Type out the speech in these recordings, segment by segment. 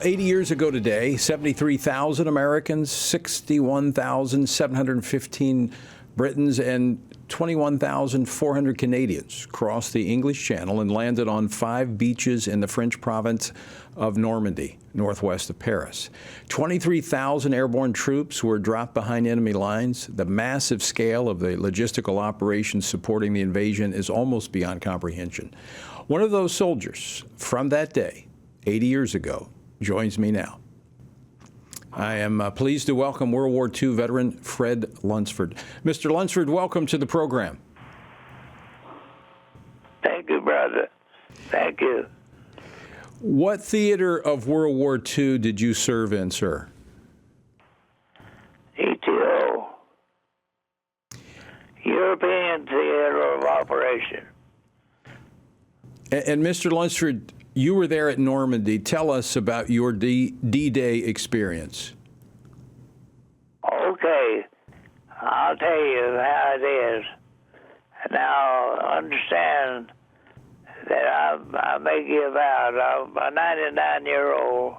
80 years ago today, 73,000 Americans, 61,715 Britons, and 21,400 Canadians crossed the English Channel and landed on 5 beaches in the French province of Normandy, northwest of Paris. 23,000 airborne troops were dropped behind enemy lines. The massive scale of the logistical operations supporting the invasion is almost beyond comprehension. One of those soldiers from that day, 80 years ago, joins me now. I am pleased to welcome World War II veteran Fred Lunsford. Mr. Lunsford, welcome to the program. Thank you, brother. Thank you. What theater of World War II did you serve in, sir? ETO, European Theater of Operation. And Mr. Lunsford, you were there at Normandy. Tell us about your D-Day experience. Okay, I'll tell you how it is. Now, understand that I may give out. I'm a 99-year-old,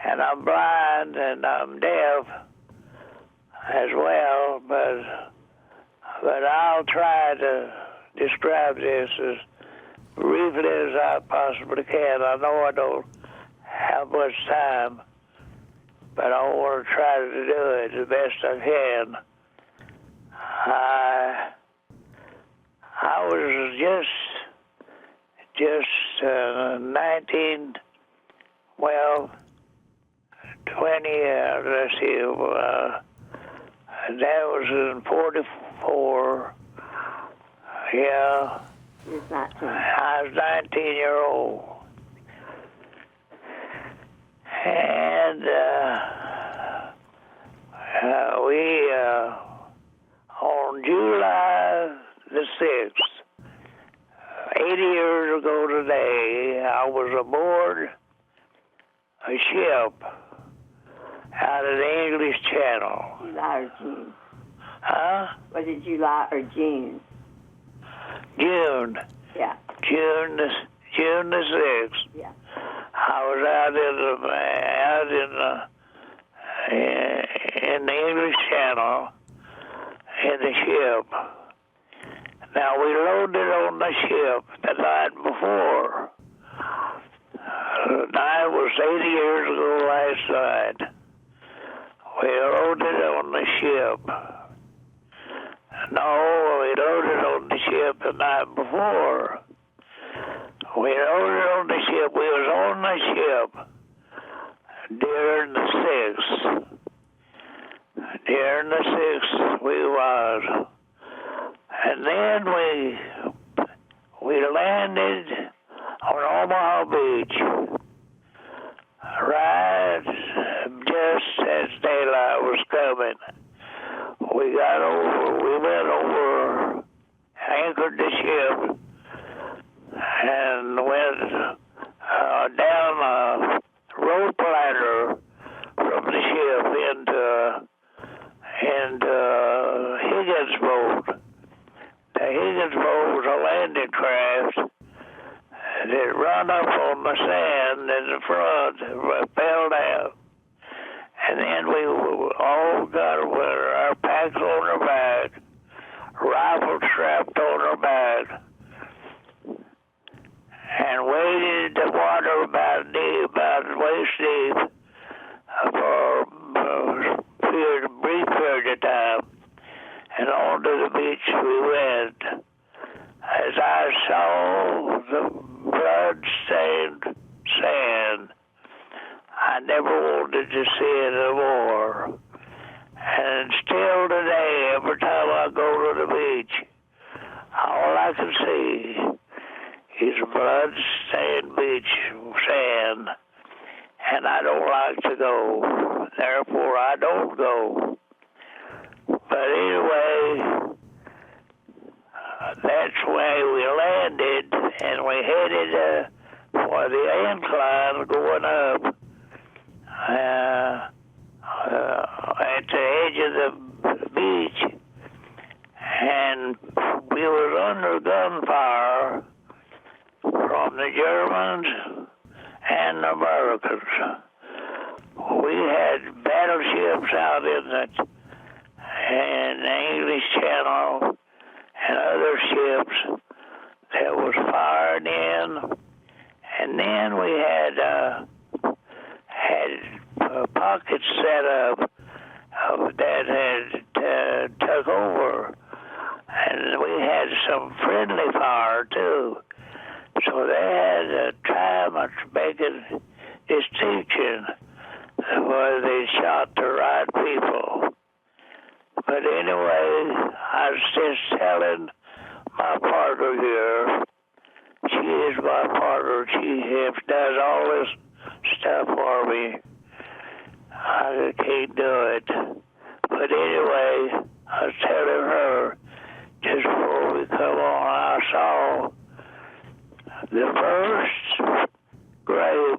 and I'm blind and I'm deaf as well, but I'll try to describe this as briefly as I possibly can. I know I don't have much time, but I want to try to do it the best I can. I was just 20, let's see, that was in 44, yeah. I was 19-year-old, and we, on July the 6th, 80 years ago today, I was aboard a ship out of the English Channel. July or June? Huh? Was it July or June? June. Yeah. June the 6th. Yeah. I was out in the English Channel in the ship. Now we loaded on the ship the night before. The night was 80 years ago last night. We loaded on the ship. No, we loaded on the ship the night before. We loaded on the ship. We was on the ship during the 6th. During the 6th we was. And then we landed on Omaha Beach. Right just as daylight was coming. We went over, anchored the ship, and went down a rope ladder from the ship into Higgins' boat. The Higgins boat was a landing craft that run up on the sand in the front, fell down. And then we all got our packs on our back, rifles strapped on our back, and waded the water about waist deep for a brief period of time. And onto the beach we went. As I saw the blood-stained sand, I never wanted to see it anymore. And still today, every time I go to the beach, all I can see is blood-stained beach sand. And I don't like to go. Therefore, I don't go. But anyway, that's where we landed, and we headed for the incline going up. At the edge of the beach, and we was under gunfire from the Germans and the Americans. We had battleships out in the English Channel and other ships that was firing in, and then we had pockets set up that had took over, and we had some friendly fire too. So they had a time of making distinction where they shot the right people. But anyway, I was just telling my partner here, she is my partner, she does all this stuff for me. I can't do it. But anyway, I was telling her, just before we come on, I saw the first grave.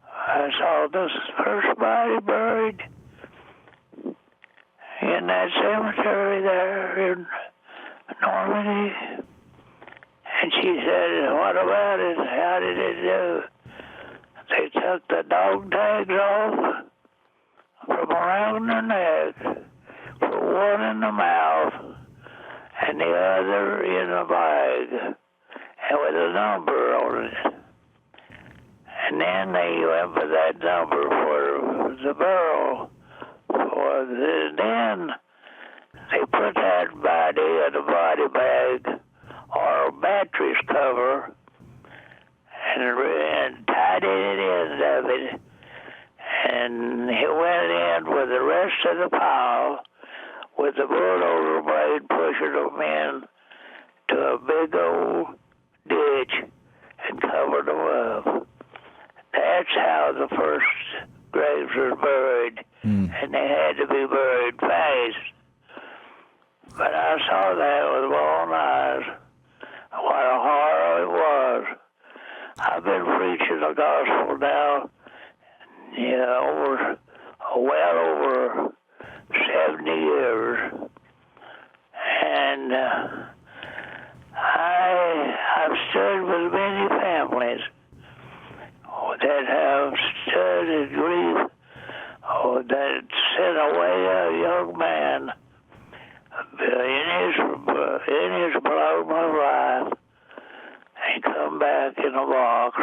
I saw this first body buried in that cemetery there in Normandy. And she said, what about it? How did it do? They took the dog tags off from around the neck, put one in the mouth and the other in a bag, and with a number on it. And then they went for that number for the burial. Then they put that body in a body bag or a mattress cover and tied it end of it. And he went in with the rest of the pile with the bulldozer blade pushing them in to a big old ditch and covered them up. That's how the first graves were buried, and they had to be buried fast. But I saw that with my own eyes. What a horror it was. I've been preaching the gospel now, well over 70 years. And I've stood with many families that have stood in grief, that sent away a young man in his blood of life and come back in a box.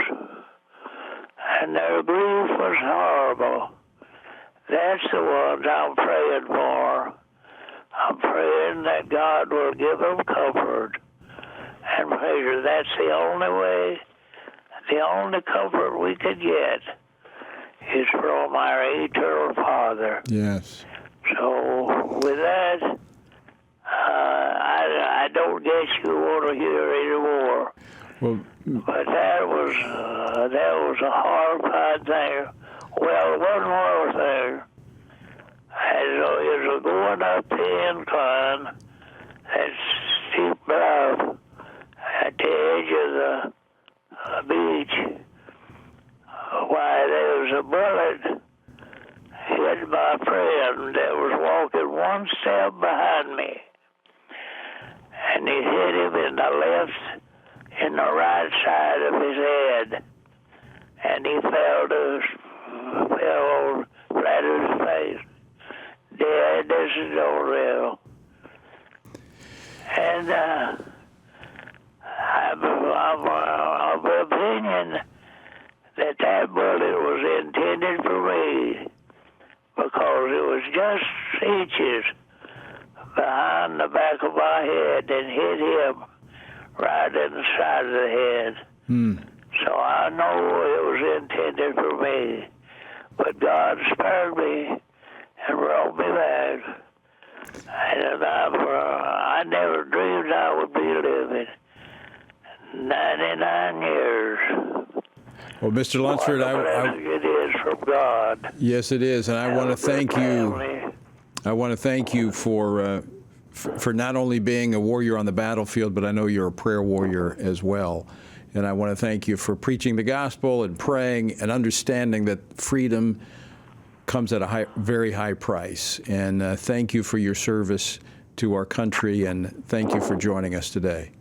And their grief was horrible. That's the ones I'm praying for. I'm praying that God will give them comfort and pleasure. That's the only way, the only comfort we could get is from our eternal Father. Yes. So with that, I don't guess you want to hear anymore. Well, But that was a horrifying thing. Well, one more thing. As you're going up the incline, that steep bluff at the edge of the beach, why there was a bullet hit my friend that was walking one step behind me, and he hit him in the right side of his head, and he fell flat on his face. Dead, this is all real. And I'm of the opinion that bullet was intended for me, because it was just inches behind the back of my head and hit him right in the side of the head. So I know it was intended for me. But God spared me and brought me back. And I never dreamed I would be living 99 years. Well, Mr. Lunsford, it is from God. Yes, it is, and I want to thank you. I want to thank you for not only being a warrior on the battlefield, but I know you're a prayer warrior as well. And I want to thank you for preaching the gospel and praying and understanding that freedom comes at a very high price. And thank you for your service to our country, and thank you for joining us today.